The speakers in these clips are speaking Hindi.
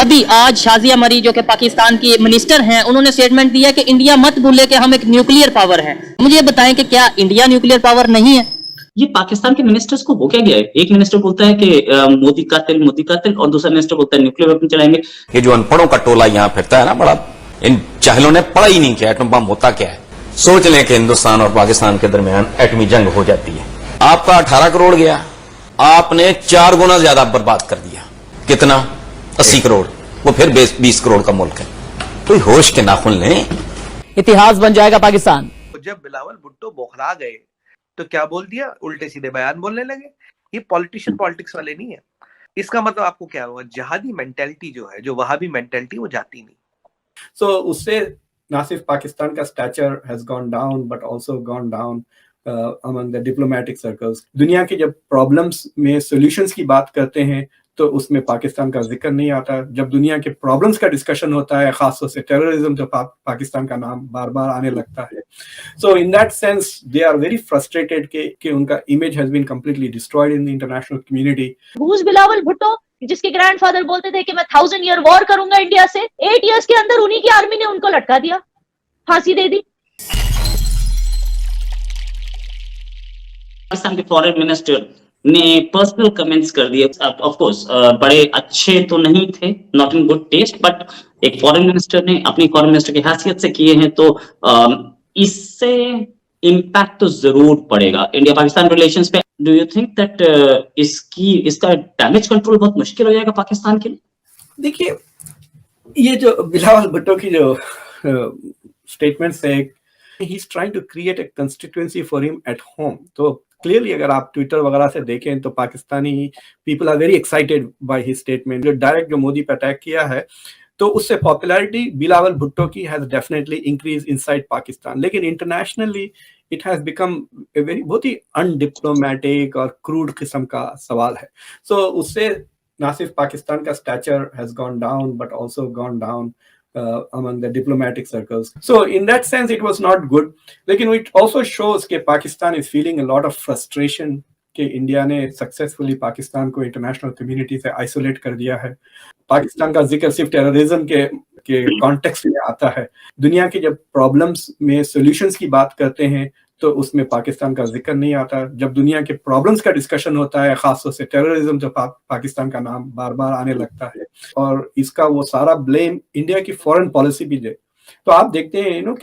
अभी आज शाजिया मरी जो कि पाकिस्तान की मिनिस्टर हैं, उन्होंने स्टेटमेंट दिया कि इंडिया मत भूले कि हम एक न्यूक्लियर पावर हैं। मुझे ये बताएं कि क्या इंडिया न्यूक्लियर पावर नहीं है? ये पाकिस्तान के मिनिस्टर्स को हो क्या गया है? एक मिनिस्टर बोलता है कि मोदी कातिल, और दूसरा मिनिस्टर बोलता है न्यूक्लियर वेपन चलाएंगे। ये जो अनपढ़ों का टोला यहाँ फिरता है ना, बड़ा इन जाहिलों ने पढ़ा ही नहीं किया एटम बम होता क्या है। सोच लें कि हिंदुस्तान और पाकिस्तान के दरमियान एटमी जंग हो जाती है, आपका 18 करोड़ गया, आपने 4 गुना ज्यादा बर्बाद कर दिया। कितना? 80 करोड़। वो फिर 20 करोड़ का मुल्क है। कोई होश के नाखून लें। इतिहास बन जाएगा पाकिस्तान। जब बिलावल भुट्टो बौखला गए तो क्या बोल दिया? उल्टे सीधे बयान बोलने लगे। ये पॉलिटिशियन पॉलिटिक्स वाले नहीं है। इसका मतलब आपको क्या हुआ? जहादी मेंटेलिटी जो है, जो वहाबी मेंटेलिटी, वो जाती नहीं। सो उससे ना सिर्फ पाकिस्तान का stature has gone down but also gone down among the diplomatic circles. दुनिया के जब प्रॉब्लम्स में सॉल्यूशंस की बात करते हैं तो उसमें पाकिस्तान का जिक्र नहीं आता। जब दुनिया के प्रॉब्लम्स का डिस्कशन होता है, खासतौर से टेररिज्म, तो पाकिस्तान का नाम बार बार आने लगता है। So in that sense they are very frustrated कि उनका image has been completely destroyed in the international community. Whose Bilawal Bhutto, जिसके ग्रैंडफादर बोलते थे कि मैं 1000 ईयर वॉर करूंगा इंडिया से, 8 इयर्स के अंदर उन्हीं की आर्मी ने उनको लटका दिया, फांसी दे दी। पाकिस्तान के फॉरेन मिनिस्टर ने पर्सनल कमेंट्स कर दिए। ऑफ कोर्स बड़े अच्छे तो नहीं थे, not in good taste, but एक फॉरेन मिनिस्टर ने अपनी फॉरेन मिनिस्टर की हैसियत से किए हैं, तो इससे इम्पैक्ट तो जरूर पड़ेगा इंडिया पाकिस्तान रिलेशंस पे। डू यू थिंक दैट इसका डैमेज कंट्रोल बहुत मुश्किल हो जाएगा पाकिस्तान के लिए? देखिए, ये जो बिलावल भुट्टो की जो स्टेटमेंट्स है, he is trying to create a constituency for him at home. तो क्लियरली अगर आप ट्विटर वगैरह से देखें तो Pakistani people are very excited by his statement. जो डायरेक्ट जो मोदी पे अटैक किया है, तो उससे पॉपुलैरिटी बिलावल भुट्टो की has definitely increase inside Pakistan, लेकिन internationally it has become a very बहुत ही अनडिप्लोमेटिक और क्रूड किस्म का सवाल है। सो उससे ना सिर्फ पाकिस्तान का stature has gone down but also gone down among the diplomatic circles. So in that sense it was not good. लेकिन it also shows कि Pakistan is feeling a lot of frustration कि इंडिया ने सक्सेसफुली पाकिस्तान को इंटरनेशनल कम्युनिटी से आइसोलेट कर दिया है। पाकिस्तान का जिक्र सिर्फ टेररिज्म के कॉन्टेक्स्ट में आता है। दुनिया के जब प्रॉब्लम्स में सॉल्यूशंस की बात करते हैं तो उसमें पाकिस्तान का जिक्र नहीं आता। जब दुनिया के प्रॉब्लम्स का डिस्कशन होता है, खासतौर से टेररिज्म, तो पाकिस्तान का नाम बार बार आने लगता है, और इसका वो सारा ब्लेम इंडिया की फॉरेन पॉलिसी भी दे। तो आप देखते हैं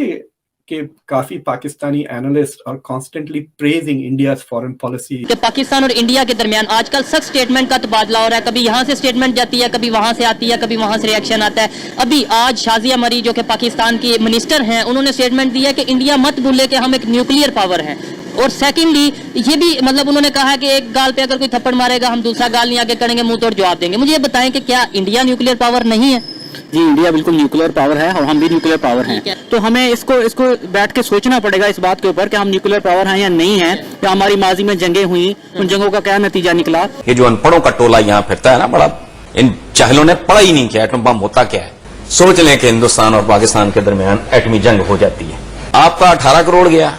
कि काफी Pakistani analyst are constantly praising India's foreign policy. Pakistan और इंडिया के दरमियान आजकल सख्त स्टेटमेंट का तबादला हो रहा है। कभी यहाँ से स्टेटमेंट जाती है, कभी वहां से आती है, कभी वहां से रिएक्शन आता है। अभी आज शाजिया मरी जो कि पाकिस्तान की मिनिस्टर हैं, उन्होंने स्टेटमेंट दिया कि इंडिया मत भूले कि हम एक न्यूक्लियर पावर हैं। और सेकेंडली ये भी मतलब उन्होंने कहा कि एक गाल पे अगर कोई थप्पड़ मारेगा हम दूसरा गाल नहीं आगे करेंगे, मुंह तोड़ जवाब देंगे। मुझे ये बताएं कि क्या इंडिया न्यूक्लियर पावर नहीं है? जी, इंडिया बिल्कुल न्यूक्लियर पावर है और हम भी न्यूक्लियर पावर हैं। तो हमें इसको बैठ के सोचना पड़ेगा इस बात के ऊपर कि हम न्यूक्लियर पावर हैं या नहीं हैं, या हमारी माजी में जंगें हुई, उन जंगों का क्या नतीजा निकला। ये जो अनपढ़ों का टोला यहाँ फिरता है ना, बड़ा इन जाहिलों ने पढ़ा ही नहीं किया एटम बम होता क्या है। सोच लें कि हिंदुस्तान और पाकिस्तान के दरमियान एटमी जंग हो जाती है, आपका 18 करोड़ गया,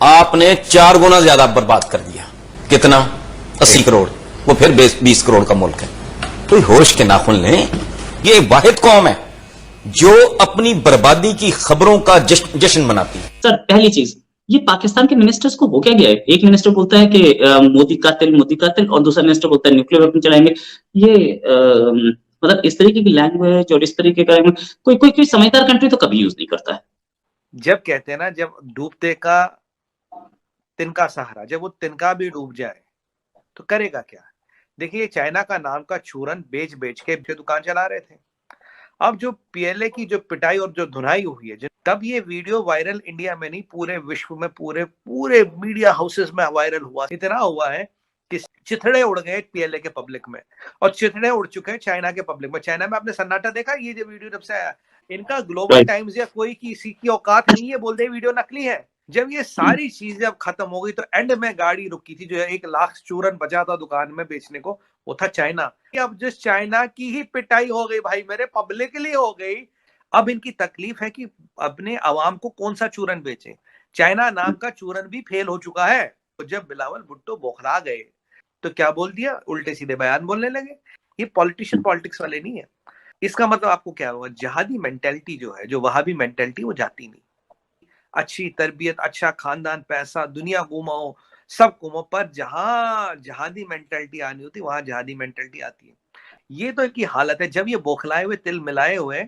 आपने 4 गुना ज्यादा बर्बाद कर दिया। कितना? 80 करोड़। वो फिर 20 करोड़ का मुल्क है। कोई होश के नाखून लें। ये वाहिद कौम है जो अपनी बर्बादी की खबरों का जश्न मनाती है। सर, पहली चीज, ये पाकिस्तान के मिनिस्टर्स को हो क्या गया है? एक मिनिस्टर बोलता है कि मोदी कातिल, और दूसरा मिनिस्टर बोलता है न्यूक्लियर वेपन चलाएंगे। ये मतलब इस तरीके की लैंग्वेज और इस तरीके का कोई समझदार कंट्री तो कभी यूज नहीं करता है। जब कहते हैं ना, जब डूबते का तिनका सहारा, जब वो तिनका भी डूब जाए तो करेगा क्या? देखिए, चाइना का नाम का चूरन बेच बेच के दुकान चला रहे थे। अब जो पीएलए की जो पिटाई और जो धुनाई हुई है, तब ये वीडियो वायरल इंडिया में नहीं, पूरे विश्व में, पूरे मीडिया हाउसेस में वायरल हुआ। इतना हुआ है कि चिथड़े उड़ गए पीएलए के पब्लिक में, और चिथड़े उड़ चुके हैं चाइना के पब्लिक में। चाइना में आपने सन्नाटा देखा? ये जो वीडियो जब से आया, इनका ग्लोबल टाइम्स या कोई किसी की औकात नहीं है बोल दे वीडियो नकली है। जब ये सारी चीजें अब खत्म हो गई तो एंड में गाड़ी रुकी थी, जो 1 लाख चूरन बचा था दुकान में बेचने को, वो था चाइना। अब जिस चाइना की ही पिटाई हो गई भाई मेरे, पब्लिकली हो गई। अब इनकी तकलीफ है कि अपने अवाम को कौन सा चूरन बेचे। चाइना नाम का चूरन भी फेल हो चुका है। तो जब बिलावल भुट्टो बौखला गए तो क्या बोल दिया? उल्टे सीधे बयान बोलने लगे। ये पॉलिटिशियन पॉलिटिक्स वाले नहीं है। इसका मतलब आपको क्या हुआ, जहादी मेंटेलिटी जो है, जो वहाबी मेंटेलिटी, वो जाती नहीं। अच्छी तरबियत, अच्छा खानदान, पैसा, दुनिया घुमाओ, सब घुमाओ, पर जहां जहादी मेंटेलिटी आनी होती वहां जहादी मेंटेलिटी आती है। ये तो इनकी हालत है, जब ये बौखलाए हुए, तिल मिलाए हुए,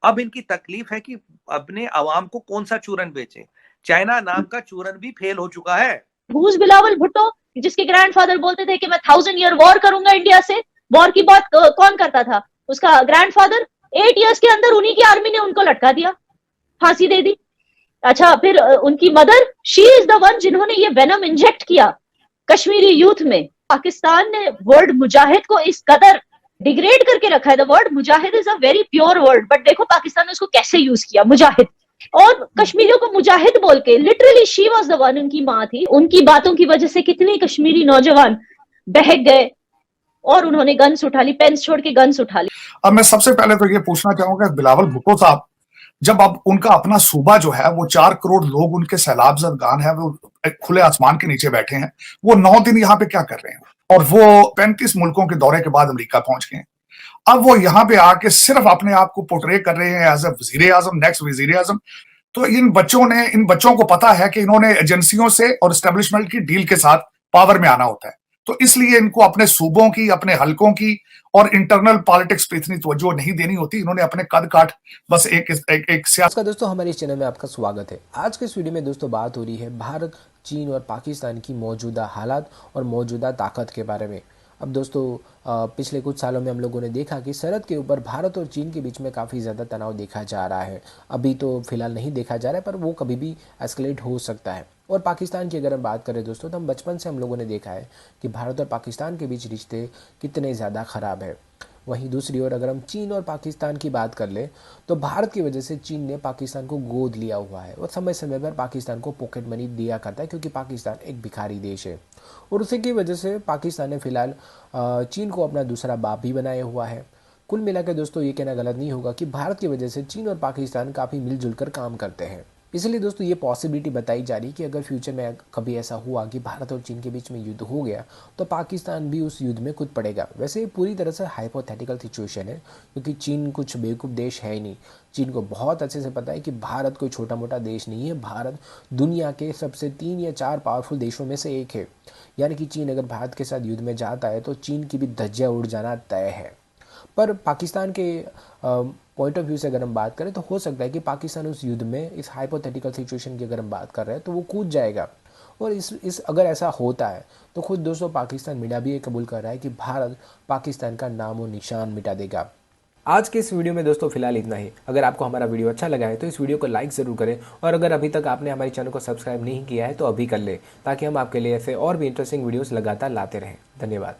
अब इनकी तकलीफ है कि अपने अवाम को कौन सा चूरन बेचे। चाइना नाम का चूरन भी फेल हो चुका है। हुज बिलावल भुट्टो, जिसके ग्रैंडफादर बोलते थे कि मैं 1000 ईयर वॉर करूंगा इंडिया से। वॉर की बात कौन करता था? उसका ग्रैंडफादर। 8 इयर्स के अंदर उन्हीं की आर्मी ने उनको लटका दिया, फांसी दे दी। अच्छा, फिर उनकी mother, she is the one जिन्होंने ये वेनम इंजेक्ट किया कश्मीरी यूथ में। पाकिस्तान ने वर्ड मुजाहिद को इस कदर डिग्रेड करके रखा है। The word Mujahid is a very pure word, but देखो पाकिस्तान ने उसको कैसे यूज किया, मुजाहिद। और कश्मीरियों को मुजाहिद बोल के, literally she was the one, उनकी माँ थी। उनकी बातों की वजह से कितने कश्मीरी नौजवान बहक गए और उन्होंने गन्स उठा ली, पेन्स छोड़ के गन्स उठा ली। अब मैं सबसे पहले तो ये पूछना चाहूंगा बिलावल भुट्टो साहब, जब अब उनका अपना सूबा जो है वो 4 करोड़ लोग उनके सैलाब ज़दगान है, वो खुले आसमान के नीचे बैठे हैं, वो 9 दिन यहाँ पे क्या कर रहे हैं? और वो 35 मुल्कों के दौरे के बाद अमेरिका पहुंच गए। अब वो यहाँ पे आके सिर्फ अपने आप को पोर्ट्रे कर रहे हैं एज ए वजीर आजम, नेक्स्ट वजीर आजम। तो इन बच्चों को पता है कि इन्होंने एजेंसियों से और एस्टेब्लिशमेंट की डील के साथ पावर में आना होता है, तो इसलिए इनको अपने सूबों की, अपने हलकों की और इंटरनल पॉलिटिक्स पे इतनी तवज्जो नहीं देनी होती। इन्होंने अपने कद काट बस एक सियासत। नमस्कार दोस्तों, हमारे इस चैनल में आपका स्वागत है। आज के इस वीडियो में दोस्तों बात हो रही है भारत, चीन और पाकिस्तान की मौजूदा हालात और मौजूदा ताकत के बारे में। अब दोस्तों पिछले कुछ सालों में हम लोगों ने देखा कि सरहद के ऊपर भारत और चीन के बीच में काफ़ी ज़्यादा तनाव देखा जा रहा है। अभी तो फिलहाल नहीं देखा जा रहा है, पर वो कभी भी एस्केलेट हो सकता है। और पाकिस्तान की अगर हम बात करें दोस्तों, तो हम बचपन से हम लोगों ने देखा है कि भारत और पाकिस्तान के बीच रिश्ते कितने ज़्यादा ख़राब है। वहीं दूसरी ओर अगर हम चीन और पाकिस्तान की बात कर लें, तो भारत की वजह से चीन ने पाकिस्तान को गोद लिया हुआ है और समय समय पर पाकिस्तान को पॉकेट मनी दिया करता है, क्योंकि पाकिस्तान एक भिखारी देश है। और उसी की वजह से पाकिस्तान ने फिलहाल चीन को अपना दूसरा बाप भी बनाया हुआ है। कुल मिलाकर दोस्तों ये कहना गलत नहीं होगा कि भारत की वजह से चीन और पाकिस्तान काफ़ी मिलजुल कर काम करते हैं। इसलिए दोस्तों ये पॉसिबिलिटी बताई जा रही है कि अगर फ्यूचर में कभी ऐसा हुआ कि भारत और चीन के बीच में युद्ध हो गया, तो पाकिस्तान भी उस युद्ध में कूद पड़ेगा। वैसे ये पूरी तरह से हाइपोथेटिकल सिचुएशन है, क्योंकि चीन कुछ बेवकूफ़ देश है ही नहीं। चीन को बहुत अच्छे से पता है कि भारत कोई छोटा मोटा देश नहीं है। भारत दुनिया के सबसे 3 या 4 पावरफुल देशों में से एक है। यानी कि चीन अगर भारत के साथ युद्ध में जाता है तो चीन की भी धज्जियाँ उड़ जाना तय है। पर पाकिस्तान के पॉइंट ऑफ व्यू से अगर हम बात करें, तो हो सकता है कि पाकिस्तान उस युद्ध में, इस हाइपोथेटिकल सिचुएशन की अगर हम बात कर रहे हैं, तो वो कूद जाएगा। और इस अगर ऐसा होता है तो खुद दोस्तों पाकिस्तान मीडिया भी ये कबूल कर रहा है कि भारत पाकिस्तान का नाम और निशान मिटा देगा। आज के इस वीडियो में दोस्तों फिलहाल इतना ही। अगर आपको हमारा वीडियो अच्छा लगा है तो इस वीडियो को लाइक ज़रूर करें, और अगर अभी तक आपने हमारे चैनल को सब्सक्राइब नहीं किया है तो अभी कर ले, ताकि हम आपके लिए ऐसे और भी इंटरेस्टिंग वीडियोस लगातार लाते रहें। धन्यवाद।